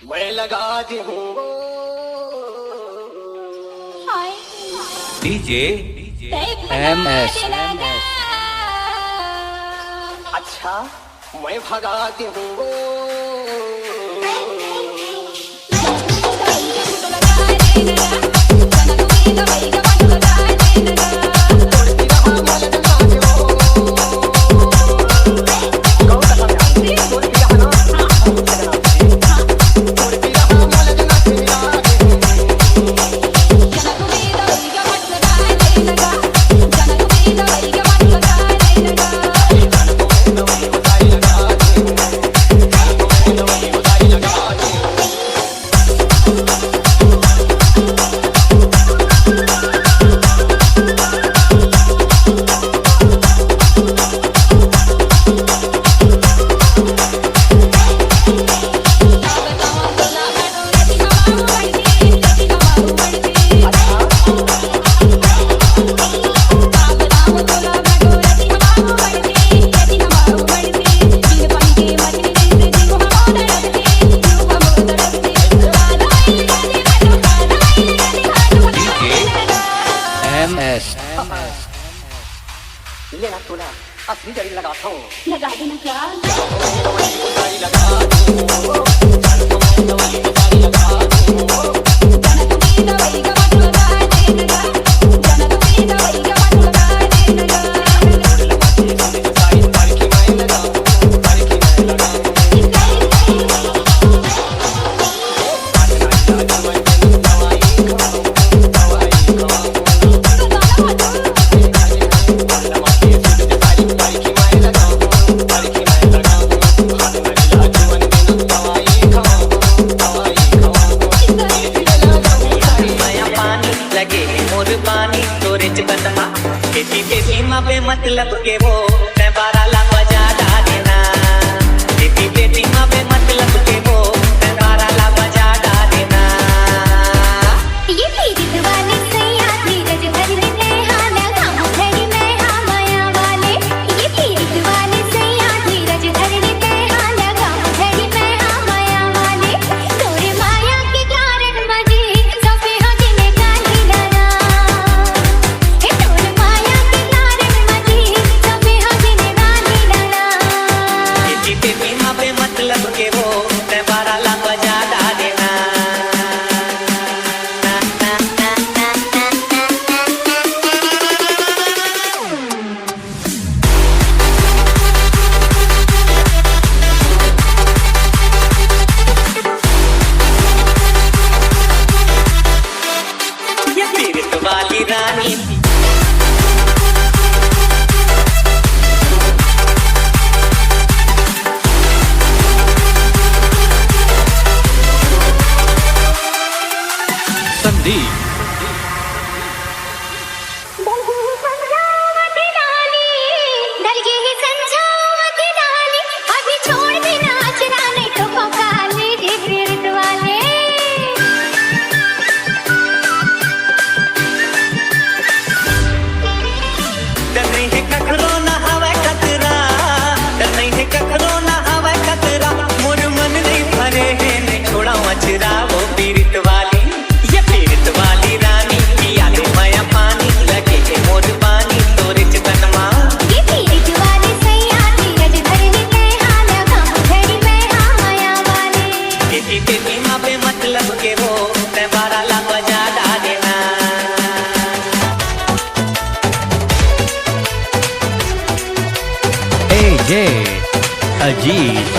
मैं लगा दी हूँ डीजे MS अच्छा मैं भगाती हूँ लेना तोला असली जड़ी लगाता हूँ लगा देना क्या मतलब के वो मैं 12 लाख बजा देना बेटी बेटी माँ पे मतलब के वो मैं 12 लाख बजा देना ये पीड़ित वाले सैया नीरज भरने में हाना काम घड़ी में हाँ माया वाले ये पीड़ित वाले सैया नीरज भरने में हाना काम घड़ी में हाँ माया वाले तोरे माया के कारण मजे सफे हजे ने गाली डाला हे तोरे माया के कारण मजे सफे हजे ने गाली डाला बेटी बेटी माँ पे मतलब के वो मैं 12 लाख बजा देना ये पीड़ित वाली रानी संदीप अभी छोड़ देना नाचना नहीं तो पका लीजिए पीड़ित वाले डर नहीं है कखरो ना हवा खतरा डर नहीं है कखरो ना हवा खतरा मोर मन नहीं भरे है नहीं छोड़ा मचरा वो पीड़ित वाली ये पीड़ित वाली रानी किया दे माया पानी लगे है मोर पानी तोरे चितन माँ ये पीड़ित वाले सैया नीरज भरने में हाना काम घड़ी में हाँ माया वाले बेटी बेटी माँ पे मतलब के वो मैं 12 लाख बजा देना AJ अजीत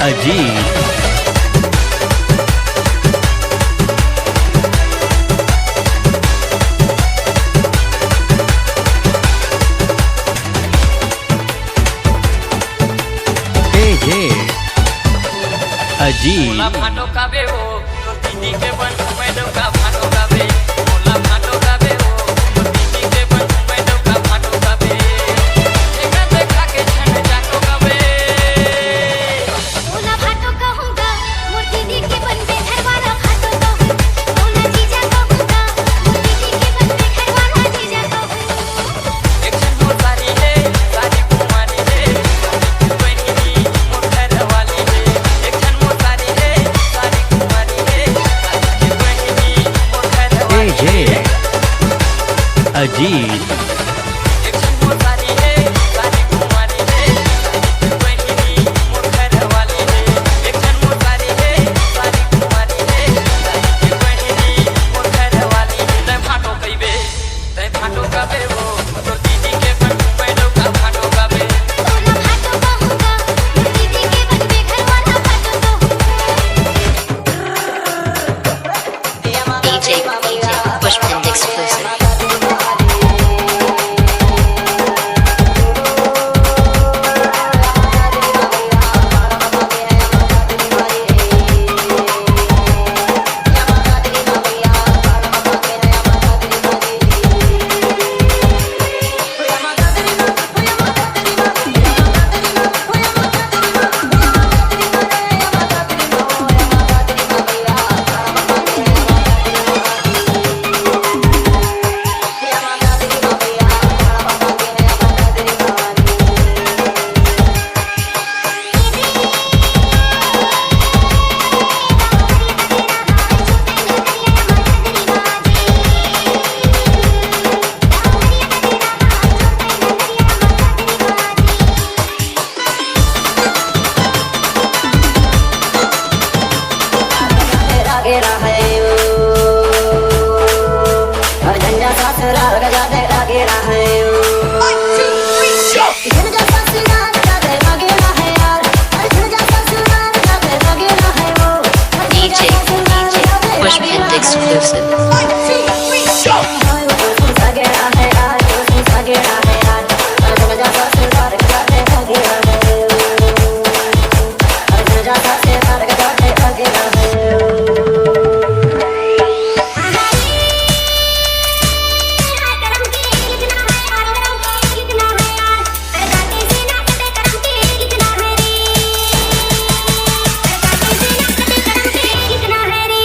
अजीत अजीत भाटो का बे वो तो दीदी के बन मैडम का भाटो का बे मोला भाटो का बे वो तो दीदी के बन मैडम का भाटो का बे देखा देखा के छन जाटो का बे मोला भाटो कहूँगा मोर दीदी के बन पे घरवाला भाटो कहूँ मोला जीजा कहूँगा मोर दीदी के बन पे घरवाला जीजा कहूँ एक छन मोर सारी है सारी कुमारी है बहिनी मोर घर वाली है एक छन मोर सारी है सारी कुमारी है बहिनी मोर घर वाली है अजीत एक छन मोर सारी है सारी कुमारी है बहिनी मोर घर वाली है एक छन मोर सारी है सारी कुमारी है बहिनी मोर घर वाली है तै भाटो कइबे तै भाटो कबे वो तो दीदी के बन मैडम का भाटो कबे मोला भाटो कहूँगा मोर दीदी के बन पे घरवाला भाटो कहूँ DJ Pushpin exclusive. DJ Pushpin exclusive. कितना है रे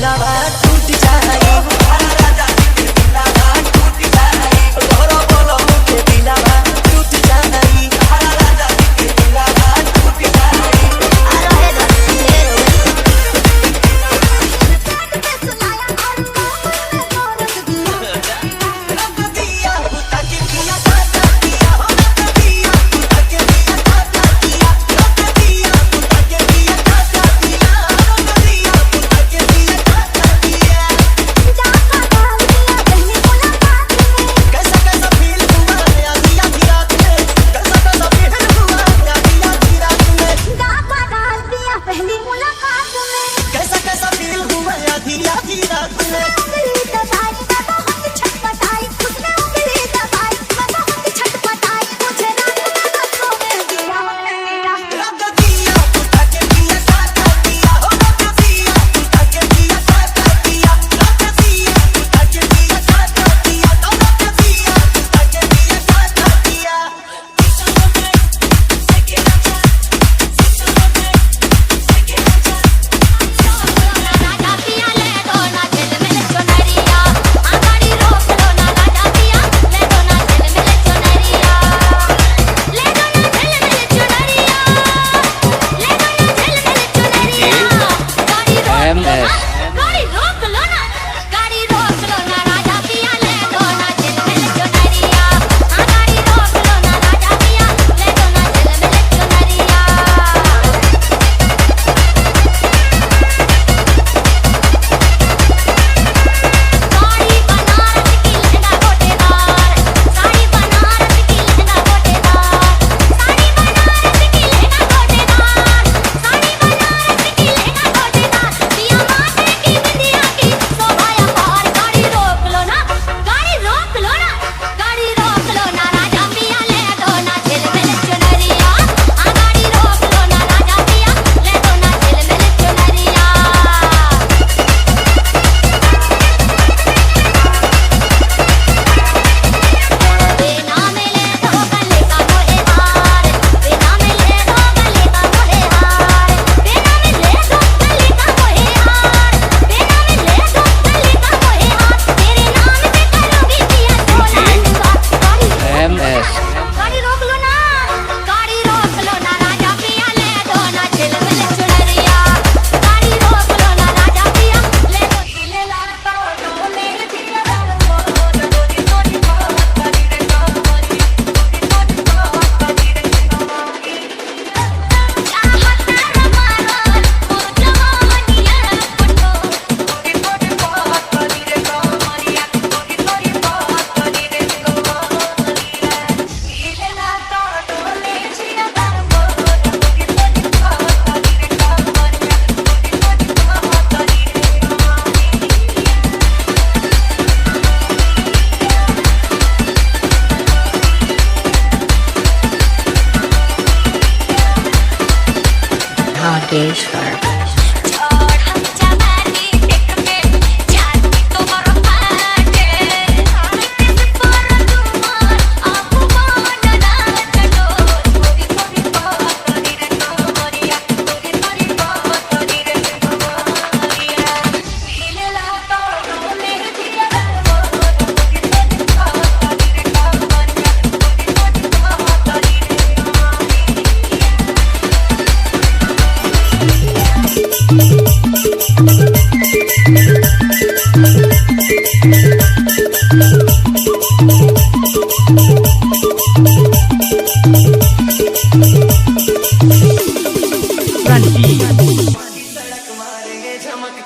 दिलावा टूट जाए तोहरा बोलो के दिलावा टूट जाए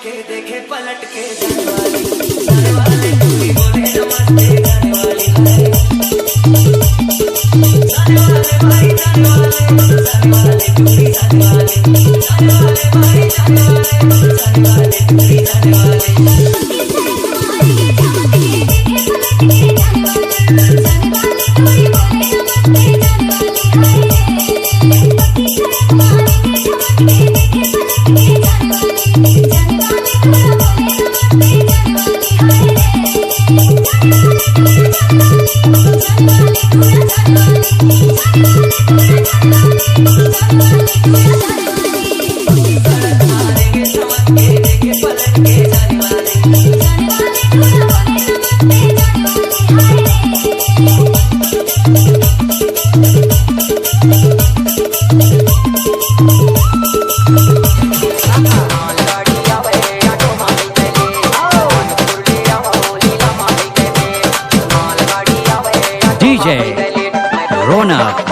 के देखे DJ Ronak.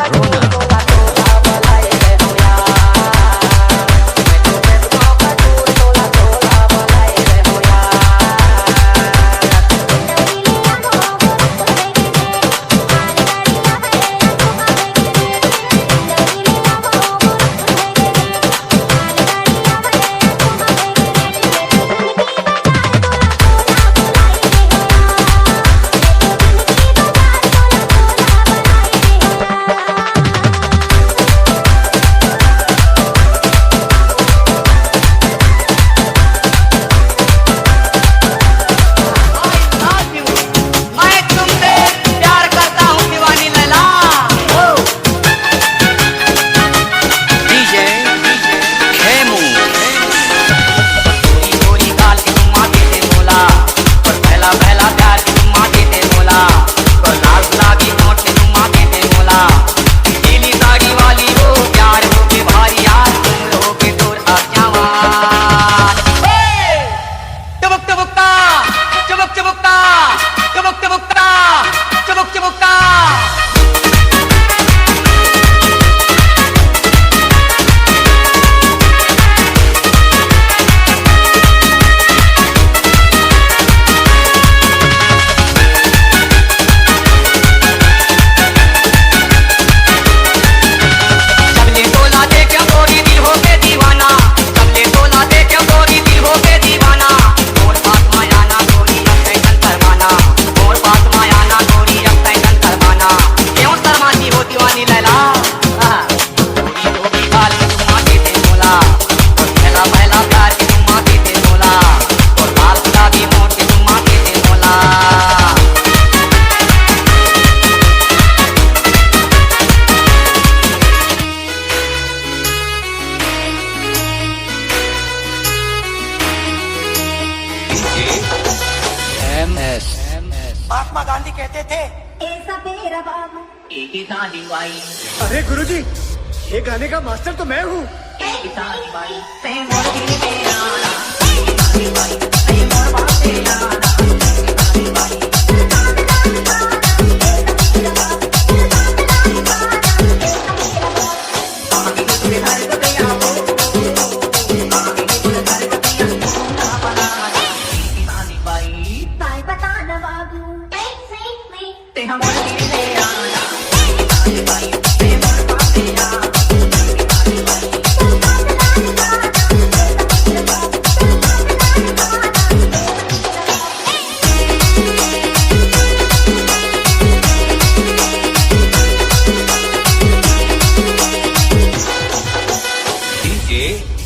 महात्मा गांधी कहते थे अरे गुरुजी, ये गाने का मास्टर तो मैं हूँ। Nagesh.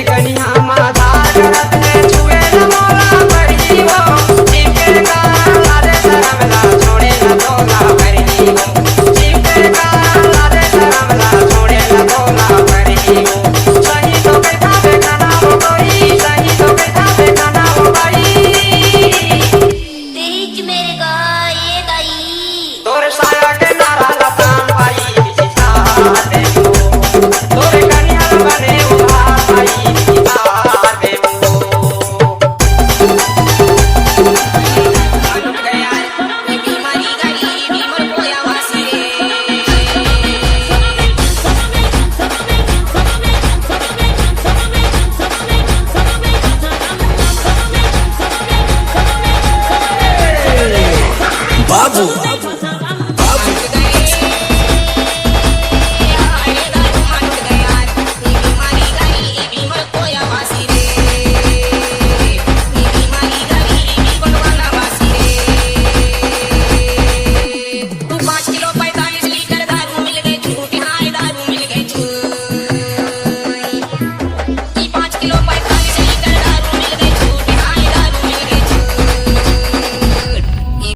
कन्या माता करत है